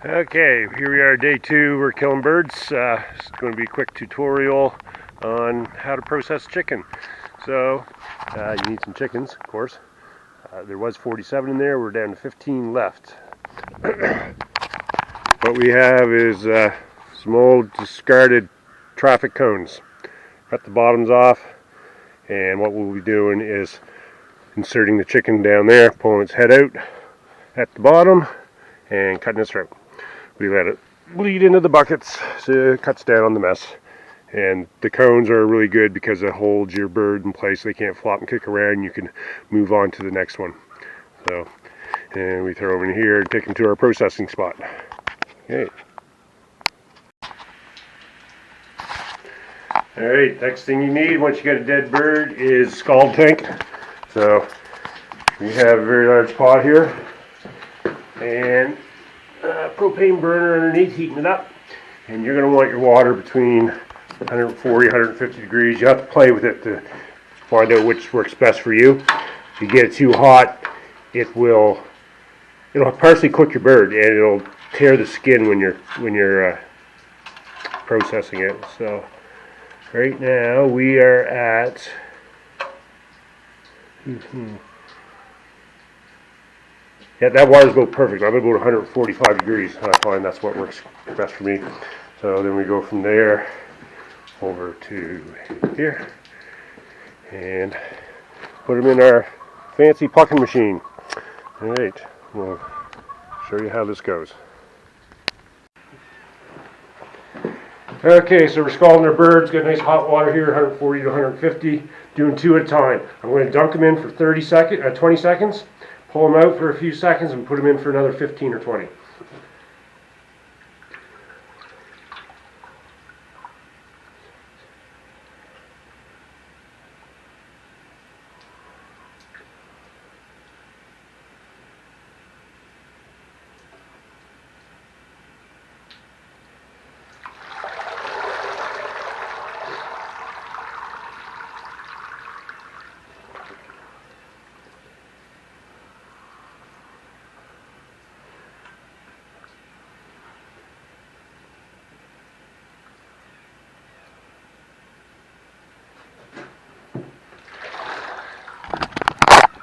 Okay, here we are, day 2. We're killing birds. It's going to be a quick tutorial on how to process chicken. So, you need some chickens, of course. There was 47 in there. We're down to 15 left. What we have is some old discarded traffic cones. Cut the bottoms off, and what we'll be doing is inserting the chicken down there, pulling its head out at the bottom, and cutting its throat. We let it bleed into the buckets so it cuts down on the mess. And the cones are really good because it holds your bird in place so they can't flop and kick around, and you can move on to the next one. So, and we throw them in here and take them to our processing spot. Okay. Alright, next thing you need once you get a dead bird is scald tank. So we have a very large pot here and a propane burner underneath heating it up, and you're going to want your water between 140 150 degrees. You have to play with it to find out which works best for you. If you get it too hot, it'll partially cook your bird, and it'll tear the skin when you're processing it. So right now we are at yeah, that water's about perfect. I'm about 145 degrees. I find that's what works best for me. So then we go from there over to here and put them in our fancy plucking machine. Alright, we'll show you how this goes. Okay, so we're scalding our birds. Got nice hot water here, 140 to 150. Doing 2 at a time. I'm going to dunk them in for 20 seconds. Pull them out for a few seconds and put them in for another 15 or 20.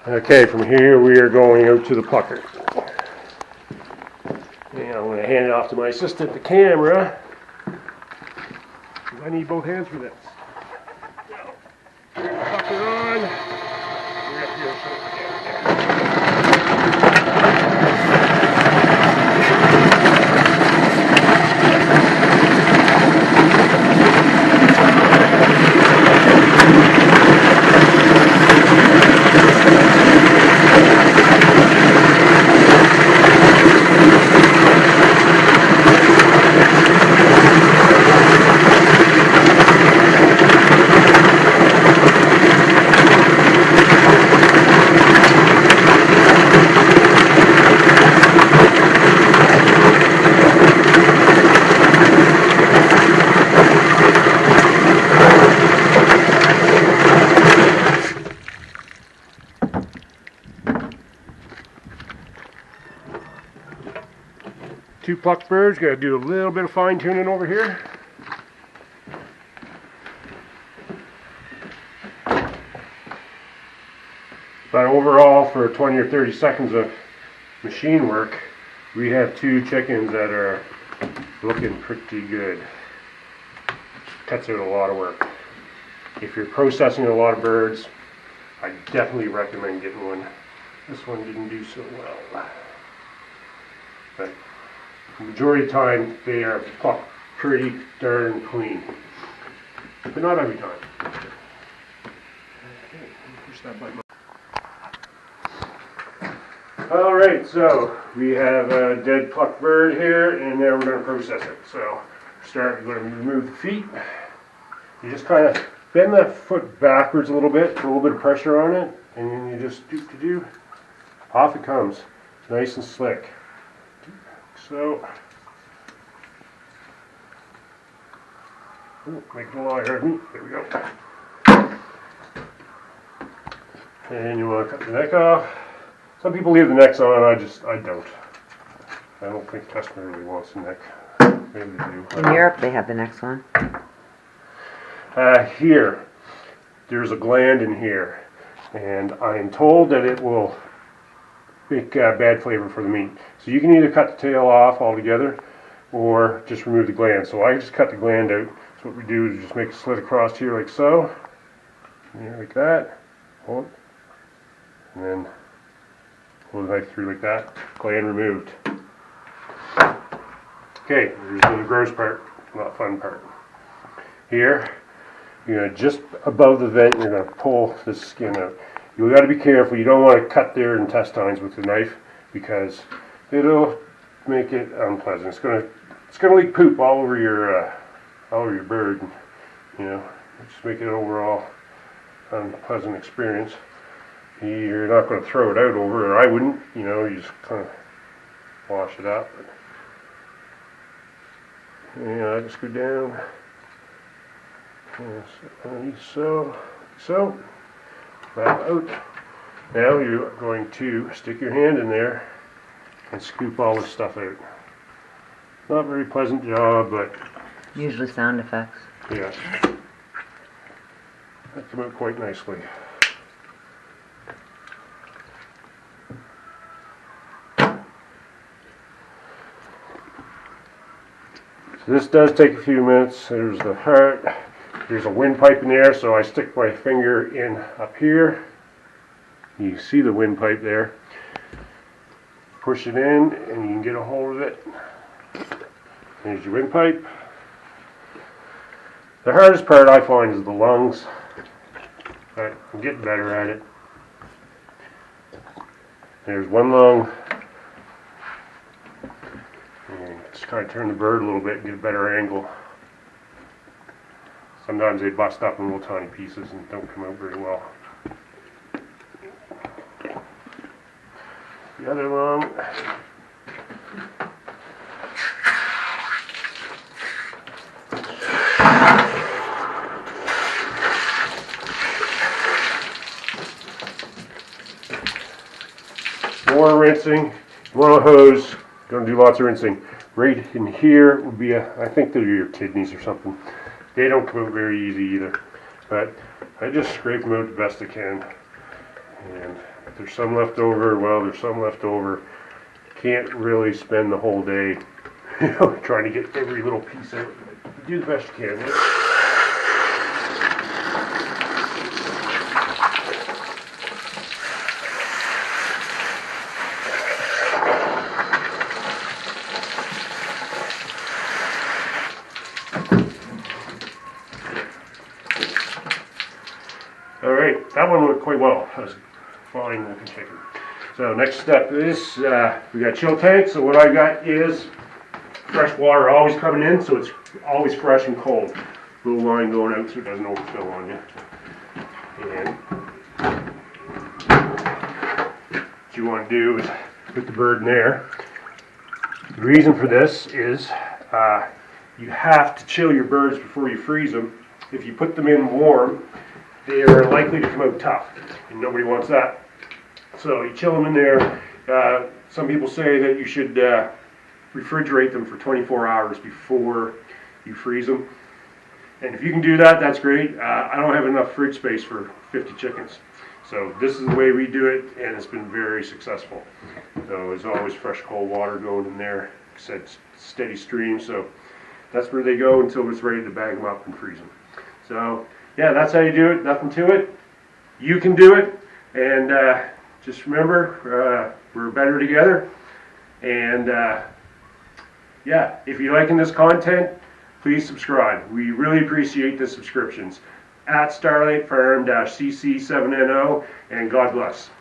Okay, from here we are going out to the plucker. And I'm going to hand it off to my assistant, the camera. I need both hands for this. Plucker on. We're up here, so two plucked birds. Got to do a little bit of fine tuning over here. But overall, for 20 or 30 seconds of machine work, we have 2 chickens that are looking pretty good. Cuts out a lot of work. If you're processing a lot of birds, I definitely recommend getting one. This one didn't do so well. But the majority of the time, they are plucked pretty darn clean. But not every time. Okay, push that button. Alright, so we have a dead plucked bird here, and now we're going to process it. So, we're going to remove the feet. You just kind of bend that foot backwards a little bit, put a little bit of pressure on it, and then you just do. Off it comes, nice and slick. So, make it a lot harder. There we go. And you want to cut the neck off. Some people leave the necks on, I don't. I don't think the customer really wants the neck. Maybe they do. In Europe, they have the next one. Here, there's a gland in here, and I am told that it will make bad flavor for the meat. So you can either cut the tail off altogether, or just remove the gland. So I just cut the gland out. So what we do is just make a slit across here like so, and here like that, hold it, and then pull the knife through like that, gland removed. Okay, here's the gross part, not fun part. Here, you're going to just above the vent, you're going to pull this skin out. You've got to be careful. You don't want to cut their intestines with the knife because it'll make it unpleasant. It's going to leak poop all over your bird. You know, just make it an overall unpleasant experience. You're not going to throw it out over, or I wouldn't. You know, you just kind of wash it up. Yeah, I just go down. Yes, so that out. Now you're going to stick your hand in there and scoop all this stuff out. Not a very pleasant job, but Usually sound effects. yes, that came out quite nicely. So this does take a few minutes. There's the heart. There's a windpipe in there, so I stick my finger in up here. You see the windpipe there. Push it in, and you can get a hold of it. There's your windpipe. The hardest part I find is the lungs, but I'm getting better at it. There's one lung. And just kind of turn the bird a little bit and get a better angle. Sometimes they bust up in little tiny pieces and don't come out very well. The other lung. More rinsing. You want a hose, don't do lots of rinsing. Right in here would be I think they're your kidneys or something. They don't come out very easy either. But I just scrape them out the best I can. And if there's some left over, well, there's some left over. Can't really spend the whole day, trying to get every little piece out. Do the best you can. Right? Alright, that one went quite well. That was a fine looking chicken. So next step is, we got chill tank. So what I got is fresh water always coming in, so it's always fresh and cold. Little line going out so it doesn't overfill on you. And what you want to do is put the bird in there. The reason for this is you have to chill your birds before you freeze them. If you put them in warm, they are likely to come out tough, and nobody wants that. So you chill them in there. Some people say that you should refrigerate them for 24 hours before you freeze them. And if you can do that, that's great. I don't have enough fridge space for 50 chickens. So this is the way we do it, and it's been very successful. So there's always fresh cold water going in there. Like I said, steady stream, so that's where they go until it's ready to bag them up and freeze them. So yeah, that's how you do it. Nothing to it. You can do it, and just remember, we're better together. And yeah, if you're liking this content, please subscribe. We really appreciate the subscriptions. At Starlight Farm-CC7NO, and God bless.